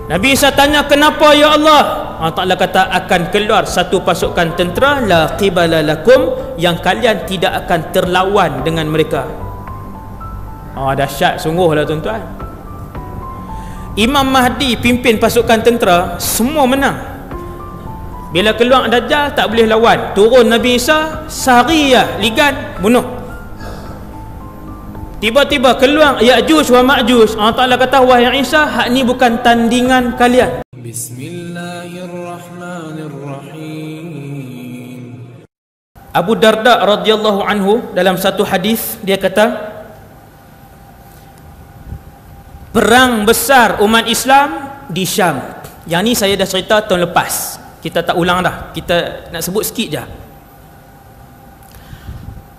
Nabi Isa tanya, kenapa ya Allah? Allah Ta'ala kata, akan keluar satu pasukan tentera la qibala lakum, yang kalian tidak akan terlawan dengan mereka. Dahsyat sungguh lah tuan-tuan. Imam Mahdi pimpin pasukan tentera, semua menang. Bila keluar Dajjal tak boleh lawan, turun Nabi Isa, Sariyah ligan, bunuh. Tiba-tiba keluar Ya'juj wa Ma'juj. Allah Ta'ala kata, wahai Isa, hak ni bukan tandingan kalian. Bismillahirrahmanirrahim. Abu Darda radhiyallahu anhu dalam satu hadis dia kata, perang besar umat Islam di Syam. Yang ni saya dah cerita tahun lepas, kita tak ulang dah, kita nak sebut sikit je.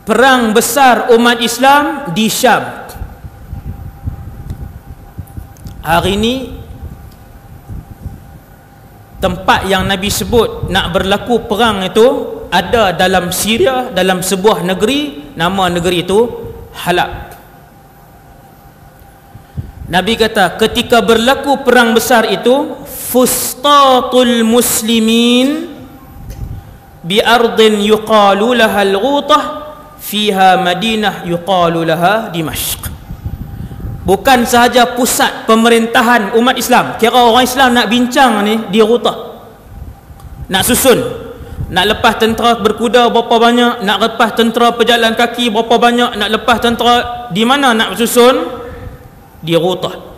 Perang besar umat Islam di Syam. Hari ini tempat yang Nabi sebut nak berlaku perang itu ada dalam Syria, dalam sebuah negeri, nama negeri itu Halab. Nabi kata, ketika berlaku perang besar itu, fustatul muslimin bi ardin yuqalu laha al-Ghutah fiha Madinah yuqalu laha Dimashq. Bukan sahaja pusat pemerintahan umat Islam, kira orang Islam nak bincang ni di Ghutah, nak susun, nak lepas tentera berkuda berapa banyak, nak lepas tentera pejalan kaki berapa banyak, nak lepas tentera, di mana nak susun? Di Ghutah.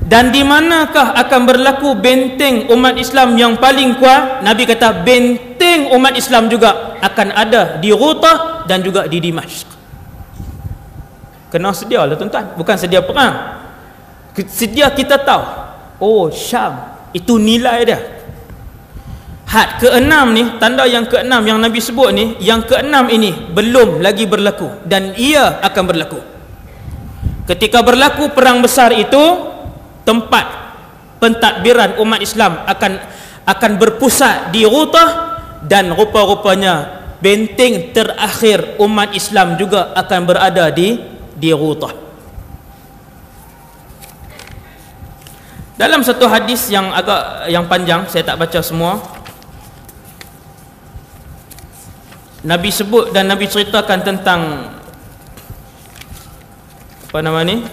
Dan di manakah akan berlaku benteng umat Islam yang paling kuat? Nabi kata, benteng umat Islam juga akan ada di Ghutah dan juga di Dimashq. Kena sedia lah tuan-tuan, bukan sedia perang, sedia kita tahu, oh Syam itu nilai dia. Had ke-6 ni, tanda yang ke-6 yang Nabi sebut ni, yang ke-6 ini belum lagi berlaku dan ia akan berlaku. Ketika berlaku perang besar itu, tempat pentadbiran umat Islam akan berpusat di Ghutah, dan rupa-rupanya benteng terakhir umat Islam juga akan berada di Ghutah. Dalam satu hadis yang panjang, saya tak baca semua, Nabi sebut dan Nabi ceritakan tentang apa nama ni,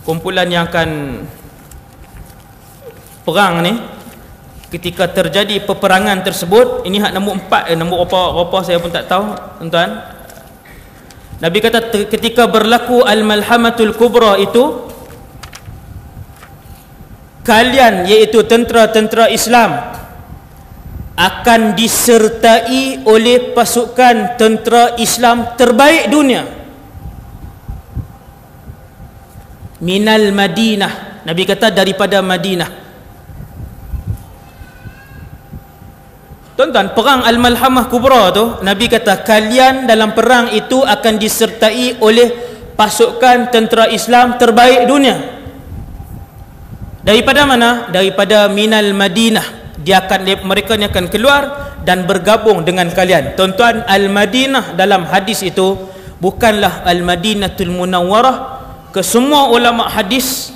kumpulan yang akan perang ni. Ketika terjadi peperangan tersebut, ini hak nombor 4, nombor apa saya pun tak tahu tuan-tuan. Nabi kata, ketika berlaku al-malhamatul kubra itu, kalian, iaitu tentera-tentera Islam, akan disertai oleh pasukan tentera Islam terbaik dunia. Minal Madinah, Nabi kata daripada Madinah. Tuan-tuan, perang Al-Malhamah Kubra tu, Nabi kata kalian dalam perang itu akan disertai oleh pasukan tentera Islam terbaik dunia. Daripada mana? Daripada Minal Madinah. Mereka ni akan keluar dan bergabung dengan kalian. Tuan-tuan, Al-Madinah dalam hadis itu bukanlah Al-Madinatul Munawwarah. Kesemua ulama hadis,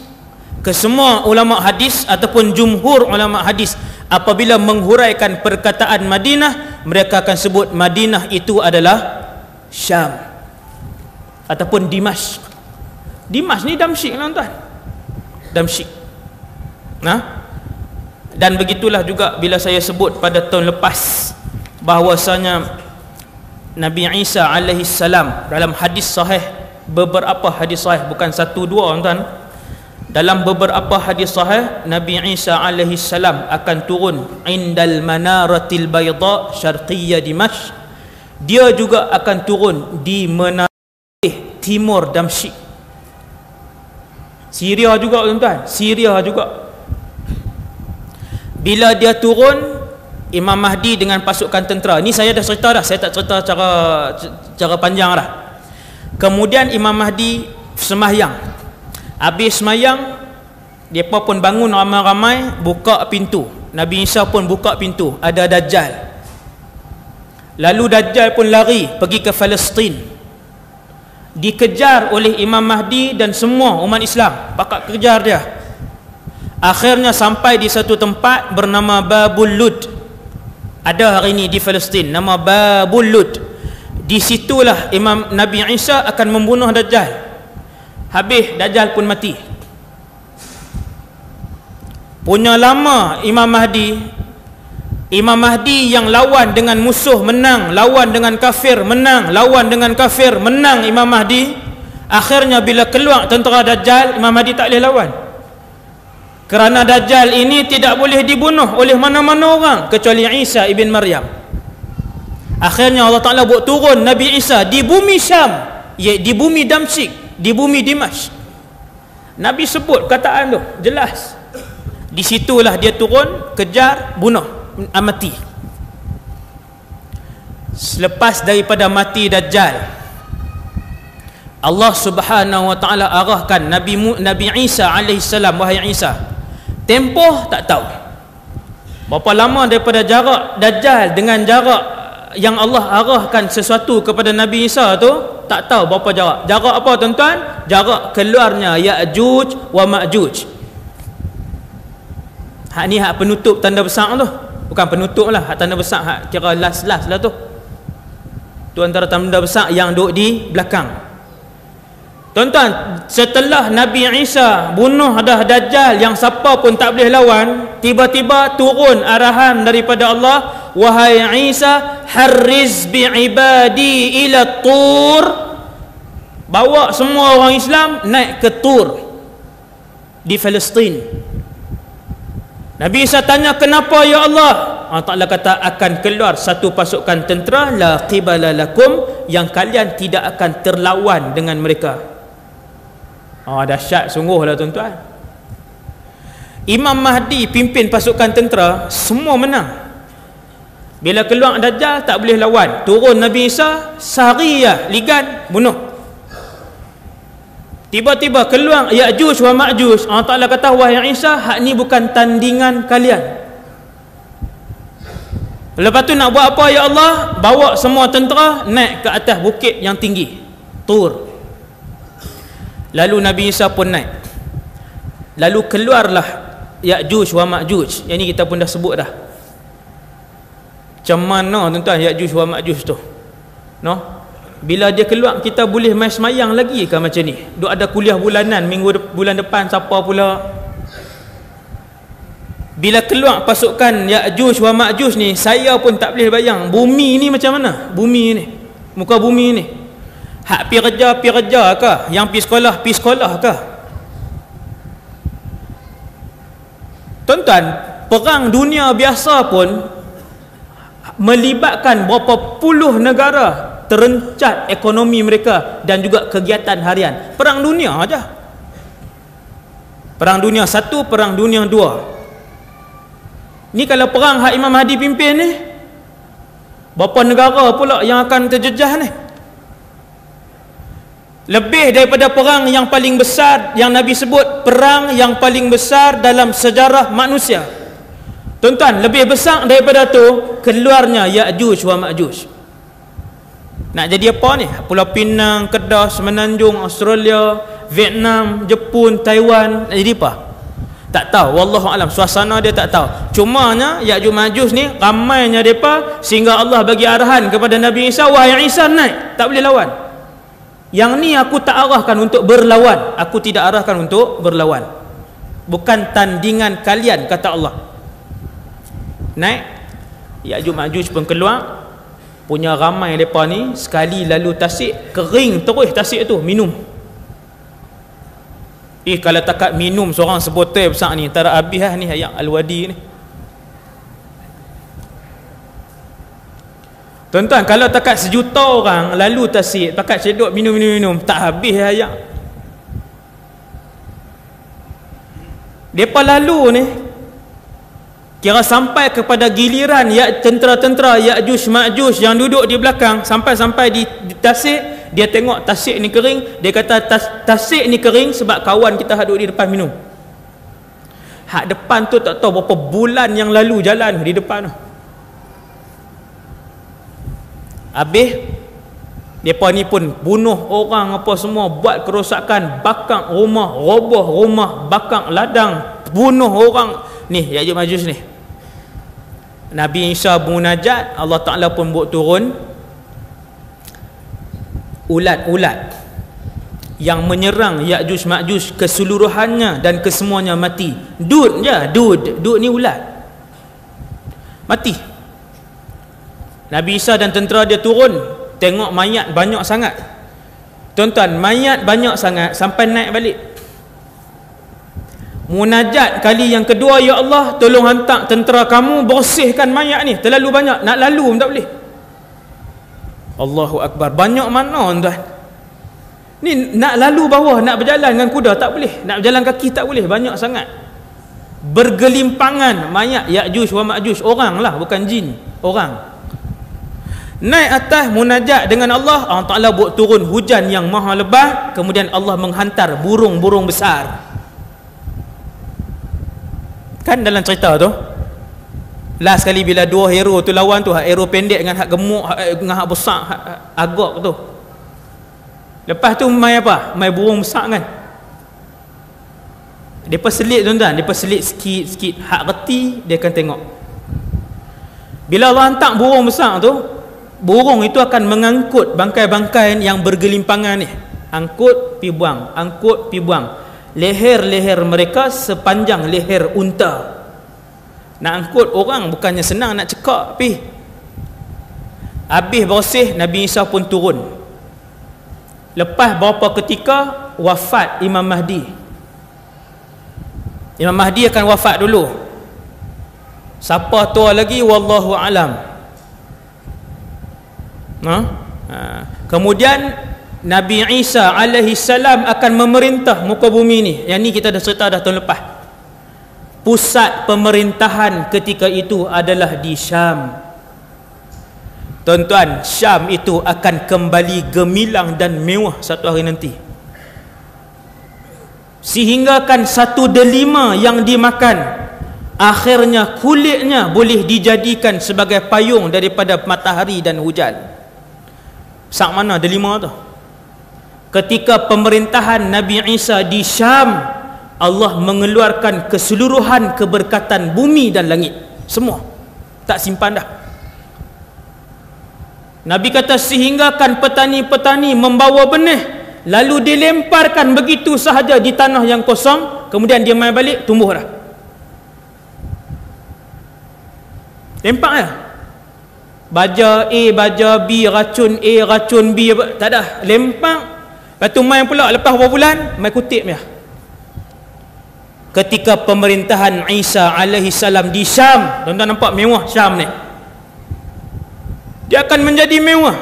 ataupun jumhur ulama hadis, apabila menghuraikan perkataan Madinah, mereka akan sebut Madinah itu adalah Syam ataupun Dimashq. Dimashq ni Damsyik lah tuan, Damsyik. Dan begitulah juga bila saya sebut pada tahun lepas bahawasanya Nabi Isa alaihi salam dalam hadis sahih, beberapa hadis sahih, bukan satu dua tuan, dalam beberapa hadis sahih, Nabi Isa alaihi salam akan turun indal manaratil bayda syarqiyya Dimashq. Dia juga akan turun di menara timur Damsyik, Syria juga tuan-tuan, Syria juga. Bila dia turun, Imam Mahdi dengan pasukan tentera, ni saya dah cerita dah, saya tak cerita cara panjang dah. Kemudian Imam Mahdi sembahyang, habis sembahyang mereka pun bangun ramai-ramai, buka pintu. Nabi Isa pun buka pintu, ada Dajjal. Lalu Dajjal pun lari pergi ke Palestin, dikejar oleh Imam Mahdi dan semua umat Islam, pakak kejar dia. Akhirnya sampai di satu tempat bernama Babul Lud. Ada hari ini di Palestin, nama Babul Lud. Di situlah Imam Nabi Isa akan membunuh Dajjal. Habis Dajjal pun mati. Punya lama Imam Mahdi yang lawan dengan musuh menang, lawan dengan kafir menang, lawan dengan kafir menang Imam Mahdi. Akhirnya bila keluar tentera Dajjal, Imam Mahdi tak boleh lawan. Kerana Dajjal ini tidak boleh dibunuh oleh mana-mana orang kecuali Isa ibn Maryam. Akhirnya Allah Ta'ala buat turun Nabi Isa di bumi Syam, di bumi Damsyik, di bumi Dimashq. Nabi sebut kataan tu jelas. Di situlah dia turun, kejar, bunuh, mati. Selepas daripada mati Dajjal, Allah Subhanahu wa Ta'ala arahkan Nabi Isa alaihissalam, wahai Isa, tempoh tak tahu berapa lama daripada jarak Dajjal dengan jarak yang Allah arahkan sesuatu kepada Nabi Isa tu, tak tahu berapa jarak. Jarak apa tuan-tuan? Jarak keluarnya Ya'juj wa Ma'juj. Hak ni hak penutup tanda besar tu. Bukan penutup lah, hak tanda besar hak kira last lah tu. Tu antara tanda besar yang duduk di belakang. Tuan-tuan, setelah Nabi Isa bunuh dah Dajjal yang siapa pun tak boleh lawan, tiba-tiba turun arahan daripada Allah, wahai Isa, harriz bi'ibadi ila Tur. Bawa semua orang Islam naik ke Tur di Palestin. Nabi Isa tanya, kenapa ya Allah? Allah Ta'ala kata, akan keluar satu pasukan tentera la qibala lakum, yang kalian tidak akan terlawan dengan mereka. Dahsyat sungguh lah tuan-tuan. Imam Mahdi pimpin pasukan tentera, semua menang. Bila keluar Dajjal tak boleh lawan, turun Nabi Isa, Sariyah ligan, bunuh. Tiba-tiba keluar Ya'juj wa Ma'juj. Allah Ta'ala kata, wahai Isa, hak ni bukan tandingan kalian. Lepas tu nak buat apa ya Allah? Bawa semua tentera naik ke atas bukit yang tinggi, Tur. Lalu Nabi Isa pun naik. Lalu keluarlah Ya'juj wa Ma'juj. Yang ni kita pun dah sebut dah. Macam mana tuan-tuan Ya'juj wa Ma'juj tu? Bila dia keluar, kita boleh main semayang lagi ke macam ni? Duk ada kuliah bulanan, bulan depan siapa pula? Bila keluar pasukan Ya'juj wa Ma'juj ni, saya pun tak boleh bayang bumi ni macam mana? Bumi ni, muka bumi ni, hak pi kerja ke? Yang pi sekolah ke? Tuan-tuan, perang dunia biasa pun melibatkan berapa puluh negara, terencat ekonomi mereka dan juga kegiatan harian. Perang dunia aja. Perang dunia 1, perang dunia 2. Ni kalau perang hak Imam Mahdi pimpin ni, berapa negara pula yang akan terjejah ni? Lebih daripada perang yang paling besar yang Nabi sebut, perang yang paling besar dalam sejarah manusia. Tuan-tuan, lebih besar daripada tu keluarnya Ya'juj wa Ma'juj. Nak jadi apa ni? Pulau Pinang, Kedah, Semenanjung, Australia, Vietnam, Jepun, Taiwan, nak jadi apa? Tak tahu, wallahu alam, suasana dia tak tahu. Cumanya Ya'juj Ma'juj ni ramainya depa sehingga Allah bagi arahan kepada Nabi Isa, wahai Isa naik, tak boleh lawan. Yang ni aku tak arahkan untuk berlawan, aku tidak arahkan untuk berlawan, bukan tandingan kalian, kata Allah. Naik Ya'juj Ma'juj pun keluar. Punya ramai mereka ni, sekali lalu tasik, kering terus tasik tu, minum. Kalau takat minum seorang sebotol besar ni, tak ada habis lah ni ayat Al-Wadi ni. Tuan-tuan, kalau takat 1 juta orang lalu tasik, takat cedok minum, tak habis ayat. Mereka lalu ni, kira sampai kepada giliran tentera-tentera Ya'juj Ma'juj yang duduk di belakang, sampai di tasik, dia tengok tasik ni kering, dia kata tasik ni kering sebab kawan kita duduk di depan minum. Hak depan tu tak tahu berapa bulan yang lalu jalan di depan tu. Habis mereka ni pun bunuh orang apa semua, buat kerosakan, bakar rumah, roboh rumah, bakar ladang, bunuh orang ni, Ya'juj Ma'juj ni. Nabi Isa munajat, Allah Ta'ala pun buat turun ulat-ulat yang menyerang Ya'juj Ma'juj keseluruhannya dan kesemuanya mati. Dud ni ulat mati. Nabi Isa dan tentera dia turun, tengok mayat banyak sangat. Tuan-tuan, mayat banyak sangat sampai naik balik. Munajat kali yang kedua, ya Allah, tolong hantar tentera kamu bersihkan mayat ni, terlalu banyak, nak lalu pun tak boleh. Allahu Akbar. Banyak mana tuan? Ni nak lalu bawah, nak berjalan dengan kuda tak boleh, nak berjalan kaki tak boleh, banyak sangat. Bergelimpangan mayat Ya'juj wa Ma'juj, orang lah, bukan jin, orang. Naik atas munajat dengan Allah, Allah Ta'ala buat turun hujan yang maha lebat, kemudian Allah menghantar burung-burung besar. Kan dalam cerita tu, last kali bila dua hero tu lawan tu, hero pendek dengan hak gemuk, dengan hak besar, hak agak tu. Lepas tu mai apa? Mai burung besar kan. Depa selit tuan-tuan, depa selit sikit-sikit, hak reti dia akan tengok. Bila Allah hantar burung besar tu, burung itu akan mengangkut bangkai-bangkai yang bergelimpangan ni. Angkut pi buang, angkut pi buang. Leher-leher mereka sepanjang leher unta. Nak angkut orang bukannya senang, nak cekak pi. Habis bersih, Nabi Isa pun turun. Lepas beberapa ketika wafat Imam Mahdi. Imam Mahdi akan wafat dulu. Siapa tua lagi, wallahu alam. Kemudian Nabi Isa alaihi salam akan memerintah muka bumi ni. Yang ni kita dah cerita dah tahun lepas. Pusat pemerintahan ketika itu adalah di Syam. Tuan-tuan, Syam itu akan kembali gemilang dan mewah satu hari nanti. Sehingga kan satu delima yang dimakan, akhirnya kulitnya boleh dijadikan sebagai payung daripada matahari dan hujan. Sak mana delima tu? Ketika pemerintahan Nabi Isa di Syam, Allah mengeluarkan keseluruhan keberkatan bumi dan langit. Semua. Tak simpan dah. Nabi kata sehinggakan petani-petani membawa benih, lalu dilemparkan begitu sahaja di tanah yang kosong, kemudian dia mai balik, tumbuh dah. Lempak ya? Baja A, baja B, racun A, racun B, tak ada. Lempak. Lepas tu mai pula lepas beberapa bulan, mai kutip ya. Ketika pemerintahan Isa alaihi salam di Syam, tuan-tuan nampak mewah Syam ni. Dia akan menjadi mewah.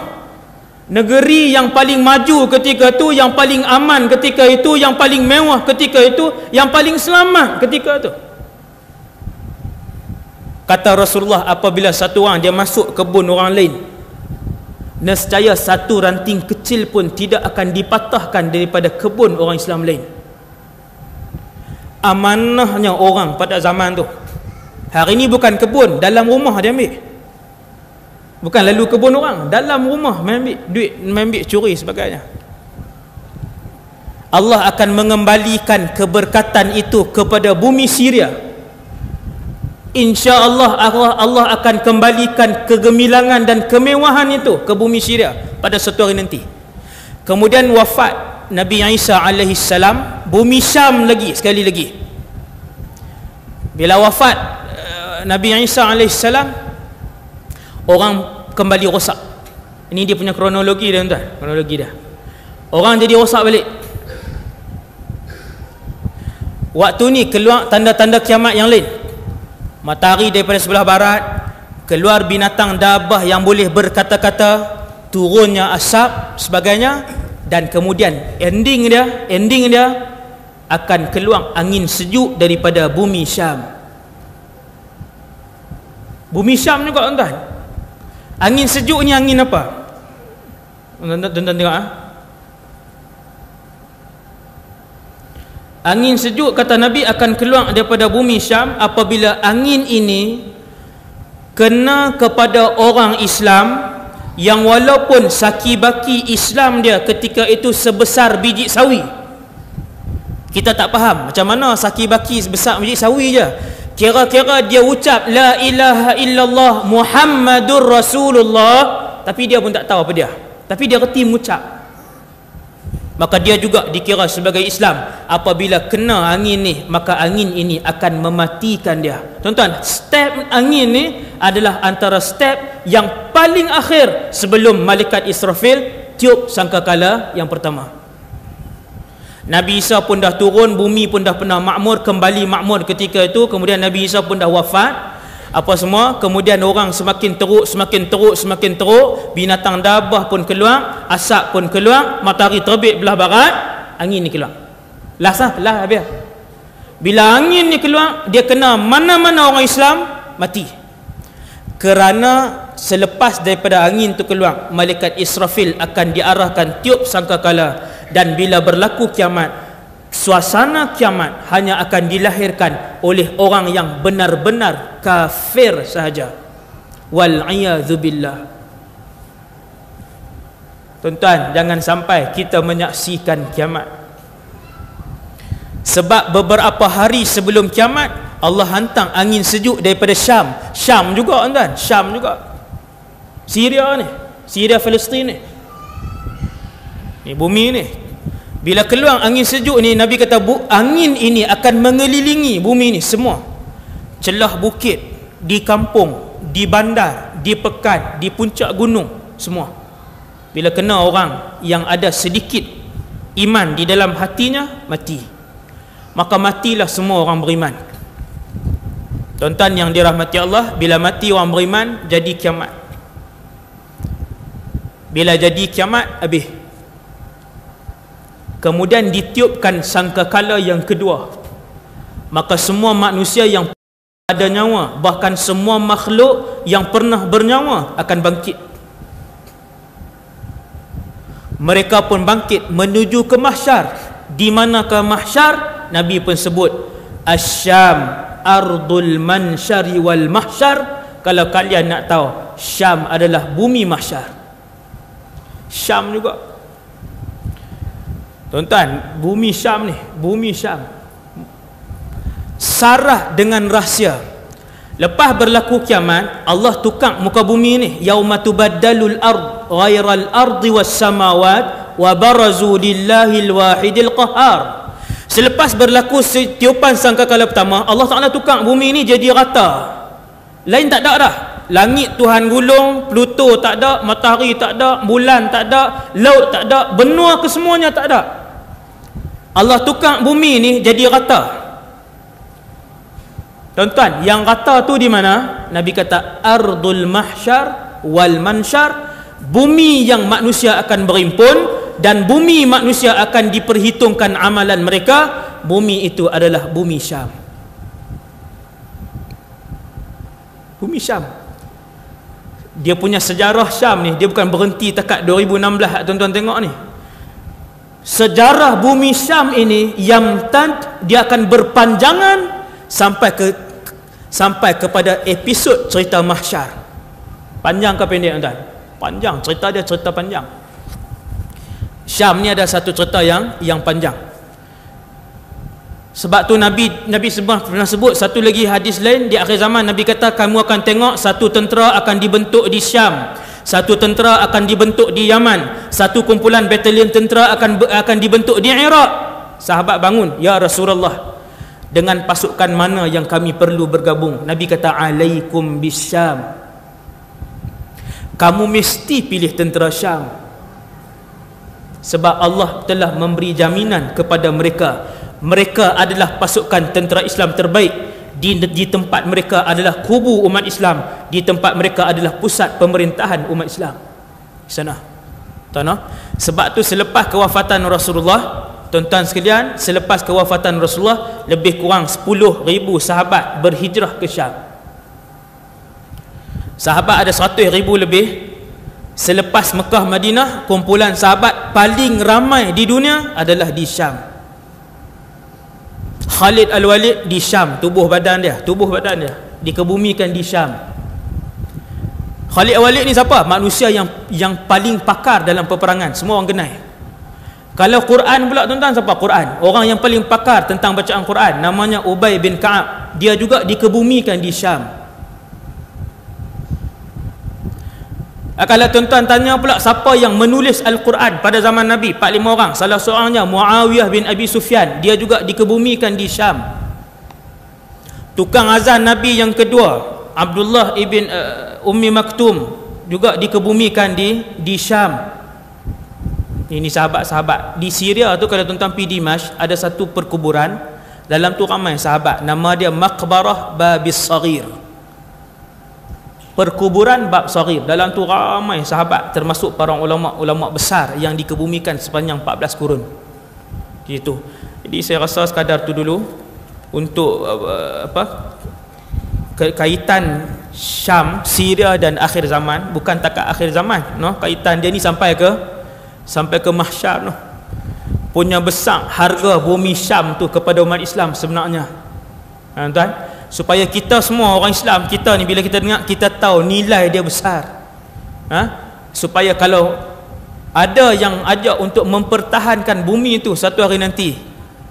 Negeri yang paling maju ketika itu, yang paling aman ketika itu, yang paling mewah ketika itu, yang paling selamat ketika itu. Kata Rasulullah, apabila satu orang dia masuk kebun orang lain, nescaya satu ranting kecil pun tidak akan dipatahkan daripada kebun orang Islam lain. Amanahnya orang pada zaman tu. Hari ini bukan kebun, dalam rumah dia ambil. Bukan lalu kebun orang, dalam rumah main ambil duit, main ambil curi sebagainya. Allah akan mengembalikan keberkatan itu kepada bumi Syria. InsyaAllah Allah akan kembalikan kegemilangan dan kemewahan itu ke bumi Syria pada suatu hari nanti. Kemudian wafat Nabi Isa alaihi salam, bumi Syam lagi sekali lagi. Bila wafat Nabi Isa alaihi salam, orang kembali rosak. Ini dia punya kronologi dia tuan-tuan, kronologi dia. Orang jadi rosak balik. Waktu ni keluar tanda-tanda kiamat yang lain. Matahari daripada sebelah barat, keluar binatang dabah yang boleh berkata-kata, turunnya asap sebagainya, dan kemudian ending dia akan keluar angin sejuk daripada bumi Syam. Bumi Syam juga tuan-tuan. Angin sejuk ni angin apa? Tuan-tuan tengok Angin sejuk kata Nabi akan keluar daripada bumi Syam apabila angin ini kena kepada orang Islam yang walaupun saki baki Islam dia ketika itu sebesar biji sawi. Kita tak faham macam mana Saki Baki besar Masjid Sawi je, kira-kira dia ucap la ilaha illallah Muhammadur Rasulullah, tapi dia pun tak tahu apa dia, tapi dia reti mengucap, maka dia juga dikira sebagai Islam. Apabila kena angin ni, maka angin ini akan mematikan dia. Tuan-tuan, step angin ni adalah antara step yang paling akhir sebelum malaikat Israfil tiup sangkakala yang pertama. Nabi Isa pun dah turun, bumi pun dah pernah makmur, kembali makmur ketika itu. Kemudian Nabi Isa pun dah wafat, apa semua. Kemudian orang semakin teruk, semakin teruk, semakin teruk. Binatang dabah pun keluar, asap pun keluar, matahari terbit belah barat, angin ni keluar. Lah habis. Bila angin ni keluar, dia kena mana-mana orang Islam mati. Kerana selepas daripada angin tu keluar, malaikat Israfil akan diarahkan tiup sangkakala. Dan bila berlaku kiamat, suasana kiamat hanya akan dilahirkan oleh orang yang benar-benar kafir sahaja. Wal'iyadzu billah. Tuan-tuan, jangan sampai kita menyaksikan kiamat. Sebab beberapa hari sebelum kiamat, Allah hantar angin sejuk daripada Syam. Syam juga, tuan-tuan, Syam juga. Syria ni, Syria Palestin ni. Ni bumi ni. Bila keluar angin sejuk ni, Nabi kata angin ini akan mengelilingi bumi ni semua. Celah bukit, di kampung, di bandar, di pekan, di puncak gunung, semua. Bila kena orang yang ada sedikit iman di dalam hatinya, mati. Maka matilah semua orang beriman. Tuan-tuan yang dirahmati Allah, bila mati orang beriman, jadi kiamat. Bila jadi kiamat, habis. Kemudian ditiupkan sangkakala yang kedua, maka semua manusia yang ada nyawa, bahkan semua makhluk yang pernah bernyawa akan bangkit. Mereka pun bangkit menuju ke mahsyar. Di manakah mahsyar? Nabi pun sebut Asyam ardul mansyari wal mahsyar. Kalau kalian nak tahu, Syam adalah bumi mahsyar. Syam juga, tuan-tuan, bumi Syam ni, bumi Syam sarah dengan rahsia. Lepas berlaku kiamat, Allah tukar muka bumi ni, yauma tubaddalul ard ghairal ardi was samawat wa barazu lillahil wahidil qahhar. Selepas berlaku tiupan sangkakala pertama, Allah Taala tukar bumi ni jadi rata. Lain tak ada dah. Langit Tuhan gulung, Pluto tak ada, matahari tak ada, bulan tak ada, laut tak ada, benua kesemuanya tak ada. Allah tukar bumi ni jadi rata. Tuan-tuan, yang rata tu di mana? Nabi kata ardul mahsyar wal mansyar, bumi yang manusia akan berimpun dan bumi manusia akan diperhitungkan amalan mereka. Bumi itu adalah bumi Syam. Bumi Syam. Dia punya sejarah Syam ni, dia bukan berhenti takat 2016 tuan-tuan tengok ni. Sejarah bumi Syam ini yang dia akan berpanjangan sampai kepada episod cerita mahsyar. Panjang ke pendek tuan-tuan? Panjang, cerita dia cerita panjang. Syam ni ada satu cerita yang panjang. Sebab tu Nabi pernah sebut satu lagi hadis lain, di akhir zaman Nabi kata kamu akan tengok satu tentera akan dibentuk di Syam, satu tentera akan dibentuk di Yaman, satu kumpulan batalion tentera akan dibentuk di Iraq. Sahabat bangun, ya Rasulullah, dengan pasukan mana yang kami perlu bergabung? Nabi kata alaikum bisyam, kamu mesti pilih tentera Syam, sebab Allah telah memberi jaminan kepada mereka. Mereka adalah pasukan tentera Islam terbaik. Di tempat mereka adalah kubu umat Islam, di tempat mereka adalah pusat pemerintahan umat Islam di sana. Sebab tu selepas kewafatan Rasulullah, tuan-tuan sekalian, selepas kewafatan Rasulullah, lebih kurang 10,000 sahabat berhijrah ke Syam. Sahabat ada 100,000 lebih. Selepas Mekah Madinah, kumpulan sahabat paling ramai di dunia adalah di Syam. Khalid Al-Walid di Syam, tubuh badan dia dikebumikan di Syam. Khalid Al-Walid ni siapa? Manusia yang paling pakar dalam peperangan, semua orang kenal. Kalau Quran pula tuan-tuan, siapa Quran? Orang yang paling pakar tentang bacaan Quran, namanya Ubay bin Ka'ab. Dia juga dikebumikan di Syam. Kalau tuan-tuan tanya pula siapa yang menulis Al-Quran pada zaman Nabi, 4-5 orang. Salah seorangnya Muawiyah bin Abi Sufyan, dia juga dikebumikan di Syam. Tukang azan Nabi yang kedua, Abdullah ibn Ummi Maktum, juga dikebumikan di Syam. Ini sahabat-sahabat. Di Syria tu, kalau tuan-tuan pergi Dimash, ada satu perkuburan, dalam tu ramai sahabat, nama dia Maqbarah Babis Saghir. Perkuburan Bab Saghir. Dalam tu ramai sahabat, termasuk para ulama besar yang dikebumikan sepanjang 14 kurun. Gitu. Jadi saya rasa sekadar tu dulu untuk kaitan Syam, Syria dan akhir zaman. Bukan takat akhir zaman, no? Kaitan dia ni sampai ke mahsyar, no? Punya besar harga bumi Syam tu kepada umat Islam sebenarnya, tuan, supaya kita semua orang Islam, kita ni bila kita dengar, kita tahu nilai dia besar, supaya kalau ada yang ajak untuk mempertahankan bumi itu, satu hari nanti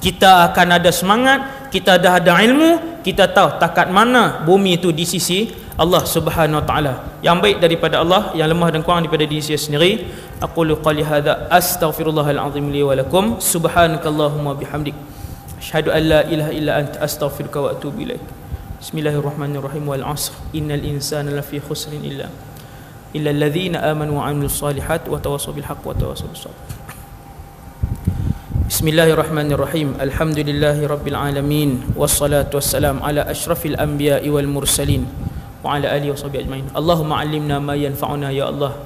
kita akan ada semangat, kita dah ada ilmu, kita tahu takat mana bumi itu di sisi Allah Subhanahu wa taala. Yang baik daripada Allah, yang lemah dan kurang daripada diri saya sendiri. Aqulu qali hadza astaghfirullahal azim li wa lakum. Subhanakallahumma bihamdik, asyhadu an la ilaha illa anta, astaghfiruka wa atubu ilaik. Bismillahirrahmanirrahim. Wal 'ashr innal insana lafi khusrin illa alladhina amanu wa 'amilus solihat wa tawassaw bil haqqi wa tawassaw bis sabr. Bismillahirrahmanirrahim. Alhamdulillahi rabbil alamin, wassalatu wassalam ala asyrafil anbiya'i wal mursalin wa ala alihi washabihi ajmain. Allahumma 'allimna ma yanfa'una ya Allah.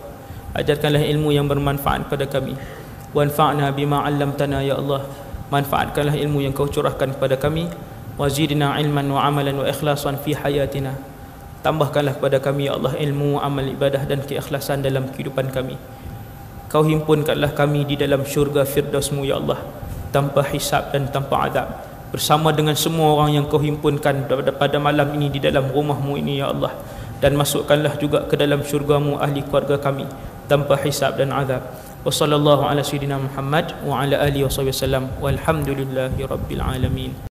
Ajarkanlah ilmu yang bermanfaat pada kami. Wanfa'na bima 'allamtana ya Allah. Manfaatkanlah ilmu yang kau curahkan kepada kami. Wazidna ilman wa amalan wa ikhlasan fi hayatina. Tambahkanlah kepada kami ya Allah ilmu, amal, ibadah dan keikhlasan dalam kehidupan kami. Kau himpunkanlah kami di dalam syurga Firdaus-Mu ya Allah, tanpa hisab dan tanpa azab, bersama dengan semua orang yang kau himpunkan pada malam ini di dalam rumah-Mu ini ya Allah. Dan masukkanlah juga ke dalam syurga-Mu ahli keluarga kami tanpa hisab dan azab. Wa sallallahu ala sayyidina Muhammad wa ala alihi wasallam. Walhamdulillahi rabbil alamin.